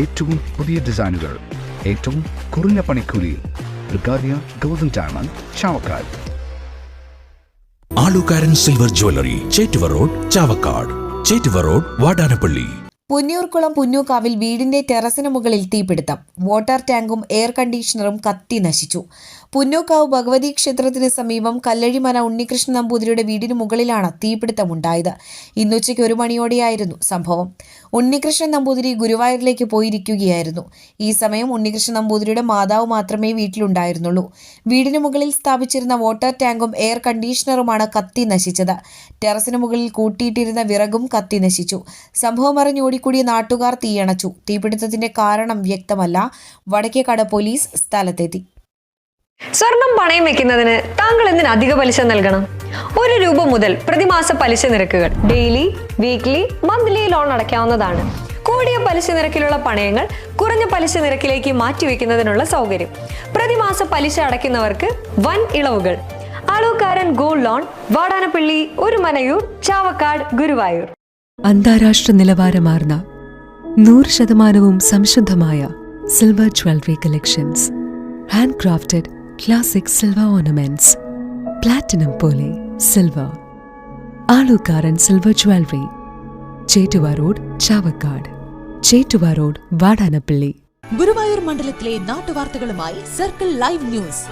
ഏറ്റവും പുതിയ ഡിസൈനുകൾ, ഏറ്റവും കുറഞ്ഞ പണിക്കൂലിയിൽ. ബ്രിഗാദിയ golden diamond, Chavakkad. Alukaran silver jewellery, Chettuva road, Chavakkad. Chettuva road, Vadanappally. Punnoorkulam പുന്നൂക്കാവിൽ വീടിന്റെ ടെറസിന് മുകളിൽ തീപിടുത്തം. വാട്ടർ ടാങ്കും എയർ കണ്ടീഷണറും കത്തി നശിച്ചു. പുന്നൂക്കാവ് ഭഗവതി ക്ഷേത്രത്തിന് സമീപം കല്ലഴിമന ഉണ്ണികൃഷ്ണൻ നമ്പൂതിരിയുടെ വീടിന് മുകളിലാണ് തീപിടുത്തമുണ്ടായത്. ഇന്നുച്ചയ്ക്ക് 1 മണിയോടെയായിരുന്നു സംഭവം. ഉണ്ണികൃഷ്ണൻ നമ്പൂതിരി ഗുരുവായൂരിലേക്ക് പോയിരിക്കുകയായിരുന്നു. ഈ സമയം ഉണ്ണികൃഷ്ണൻ നമ്പൂതിരിയുടെ മാതാവ് മാത്രമേ വീട്ടിലുണ്ടായിരുന്നുള്ളൂ. വീടിന് മുകളിൽ സ്ഥാപിച്ചിരുന്ന വാട്ടർ ടാങ്കും എയർ കണ്ടീഷണറുമാണ് കത്തി നശിച്ചത്. ടെറസിന് മുകളിൽ കൂട്ടിയിട്ടിരുന്ന വിറകും കത്തി നശിച്ചു. സംഭവം അറിഞ്ഞ് ഓടിക്കൂടിയ നാട്ടുകാർ തീയണച്ചു. തീപിടുത്തത്തിന്റെ കാരണം വ്യക്തമല്ല. വടക്കേക്കാട് പോലീസ് സ്ഥലത്തെത്തി. സ്വർണം പണയം വെക്കുന്നതിന് താങ്കൾ എന്തിന് അധിക പലിശ നൽകണം? 1 രൂപ മുതൽ പ്രതിമാസ പലിശ നിരക്കുകൾ ഡെയിലി, വീക്ക്ലി, മന്ത്ലി ലോൺ അടയ്ക്കാവുന്നതാണ്. കൂടിയ പലിശ നിരക്കിലുള്ള പണയങ്ങൾ കുറഞ്ഞ പലിശ നിരക്കിലേക്ക് മാറ്റിവെക്കുന്നതിനുള്ള സൗകര്യം. പ്രതിമാസ പലിശ അടയ്ക്കുന്നവർക്ക് വൻ ഇളവുകൾ. Alukaran gold loan, Vadanappally, Orumanayur, Chavakkad, Guruvayur. അന്താരാഷ്ട്ര നിലവാരമാർന്ന 100% സംശുദ്ധമായ silver jewellery collections. Hand crafted classic silver ornaments. Platinum പോലെ silver. Alukaran silver jewellery, Chettuva road, Chavakkad. Chettuva road, Vadanappally. Guruvayur മണ്ഡലത്തിലെ നാട്ടുവാർത്തകളുമായി സർക്കിൾ ലൈവ് ന്യൂസ്.